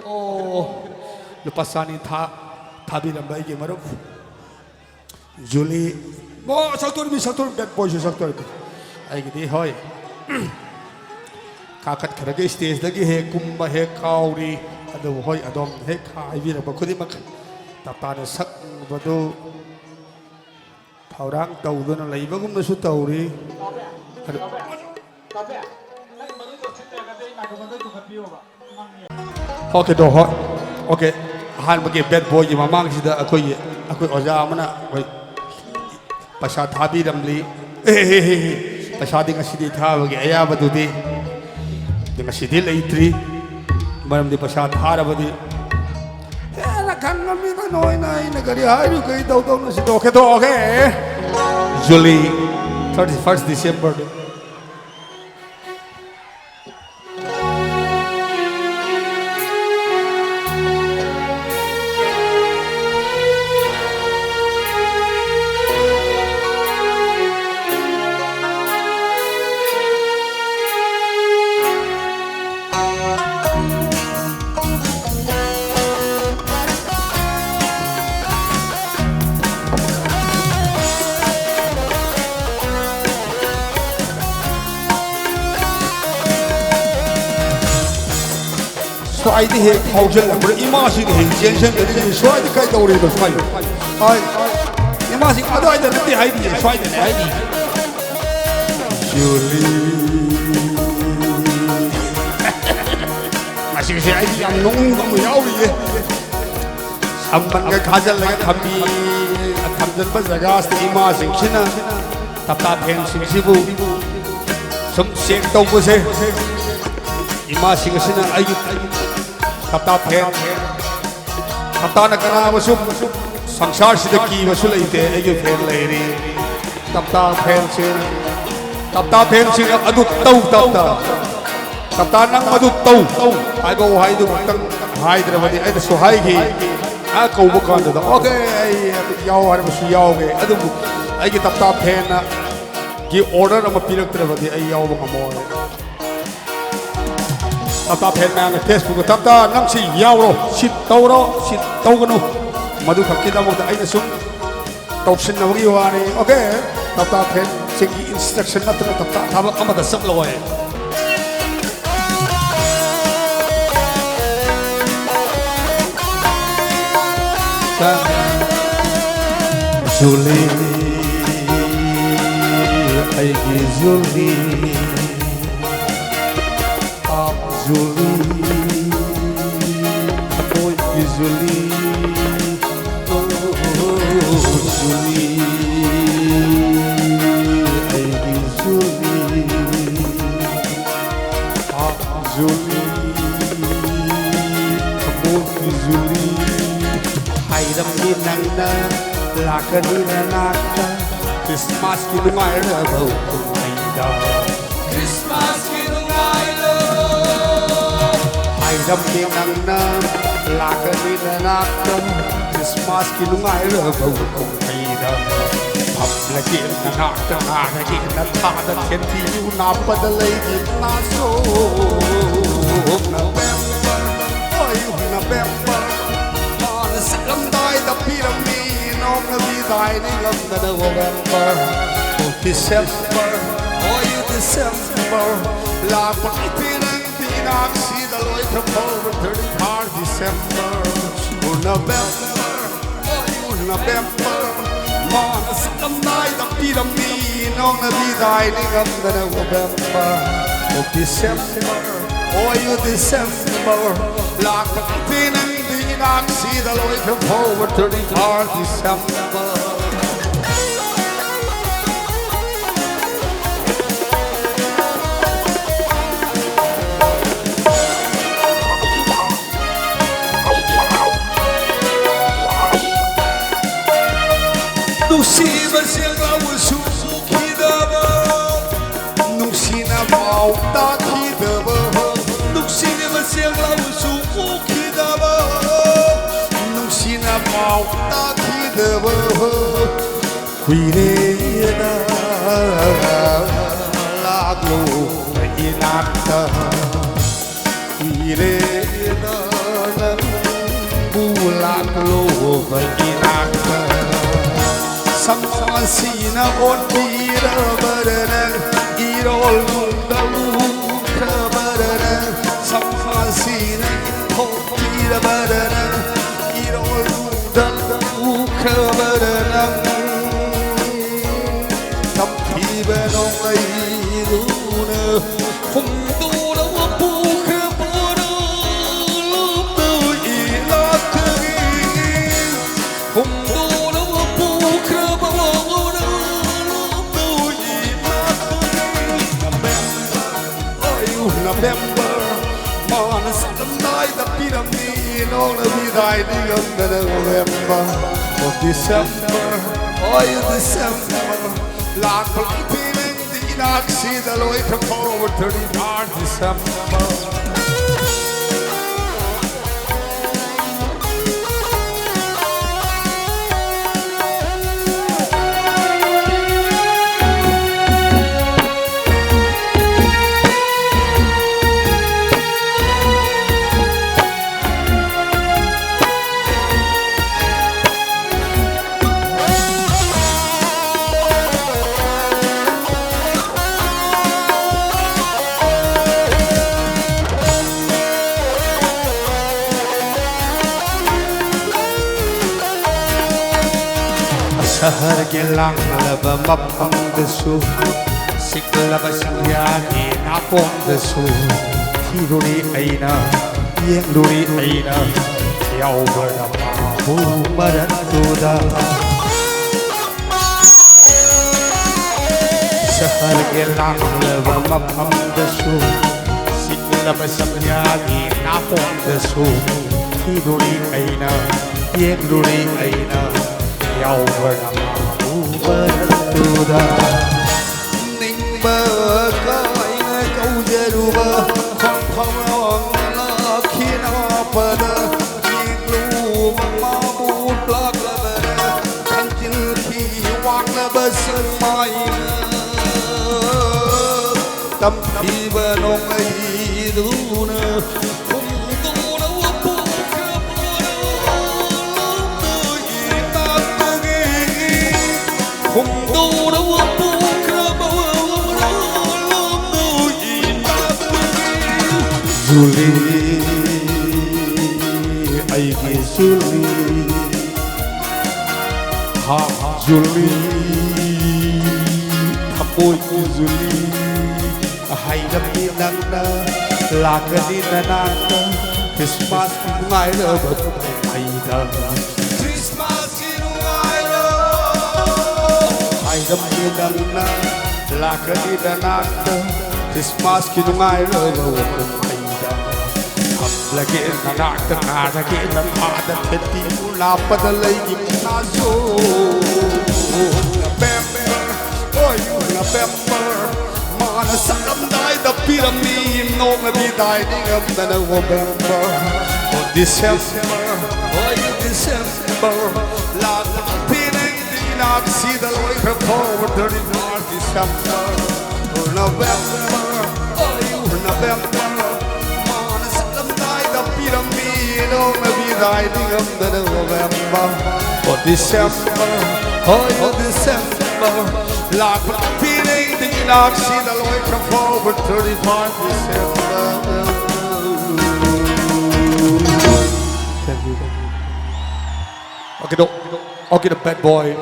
Oh, lepas ni thabi lambai ke marup. Julie, oh satu bad boy satu. Ay gini hoy. Kakat kerja stage lagi he kumba he kauri. Aduh hoy adom he kai bina bakudi mak. Tapana sak badu. Orang tahu tu nak lagi bagus masuk tahu ni. Okey doh, okey. Han bagi bad boy je mamang sida aku oja mana, aku pasal thabi ramli. Pasal dengan sidi tha bagi ayah batu di. Dengan sidi leitri, malam di pasal thara badi. Nakang kami manoy na nagari hayu kay daw na si okay to okay. Julie 31st December. Soai di he kaujel berimasi di he jensen jadi soai di kai tauri tu soai. Hai, imasi ada nanti hai di soai di hai di. Julie, masih hai di yang nung kamu jauh di. Amban ke kajal lagi khamjan pas jaga asti imasi kina. Tap hen sibu. Sek tau ko se. Imasi kina ayu. Tap hen Tap na kana masuk sangsar sidaki masul ite ayu hen leiri tap hen sin adu tap nang adu tau ai go hai du tang hai dravadi ai so hai gi a ko bukan da okay ai yaw har masu yaw ge adu ai gi tap hen na gi order am pirak dravadi ai yaw ba mo Tap hen na Facebook tap nang si yaw sit tau ganu madu khakki da mo da ai sum tau sin na gi wa ni okay tap hen sing instruction na tap thaba amada sab lawai Julie ai gi Julie Julie, boy Julie, oh Julie, baby Julie, Julie, boy Julie, hai ram ni nang na, lakan ni nakta, Christmas ki lumai ra bau ai da, Christmas ki Dam ki nang na laga ni na nakam Christmas ki lungai ra bau ko ai da phap la ki na nakta na ki na tha da chen ti yu na padalai ki na so November oi November on the salam dai da pyramid no na bi dai ni lam da November December oi December la pa pinang pinaksi Come over 33rd December November November Mana sakam nai da pyramid nong na bi dai ni gam da November December oh you December la ka pinang pinaksi da loi come over 33rd December Nusiba siya usukidaba Nusina mau takidaba Nusiba siya usukidaba Nusina mau takidaba Kuirena laglo inakta Kuirena bulan lupa inak sama sina ondira beranan irol mundalu beranan sama sina ondira beranan irol mundalu beranan tapi benong lainuna fundura buka November, man, some night the pyramid, all the vida in the November, of December, oh, December, like planting the Inaxi, the Loiter forward 31 December. शहर के लांग लब मपम दसु सिकलब संध्या के नापोम दसु थिरुरी ऐना येंगरुरी ऐना यावबरा माहु मरतुदा शहर के लांग लब मपम दसु सिकलब संध्या के नापोम दसु थिरुरी ऐना येंगरुरी ऐना Yauvarna Ubaratuda Nimba Kaina Kaujaruba Kamkamana Lakina Pada Iglu Mamu Plaklavara Kanjilki Wagna Basamaya Tampiba Nongaiduna Julie, I guess Julie, ha Julie, ha boy Julie, hai đam đi nắng na, lạc đi na na, Christmas ngày đó bật hay đó, Christmas ngày đó, hai đam đi nắng na, lạc đi na na, Christmas ngày đó bật Lagi na lagi na pada teti mula pada lagi nazo November, oh you November, mana salam dai da pyramid no me bi dai dingam da November, oh December, oh you December, la pining dinak see the loiter forward 31 December, oh November, oh you November. No, maybe riding up the November or December, oh December, like feeling the knock, see the light from forward 35 December. Thank you. Okay, the bad boy.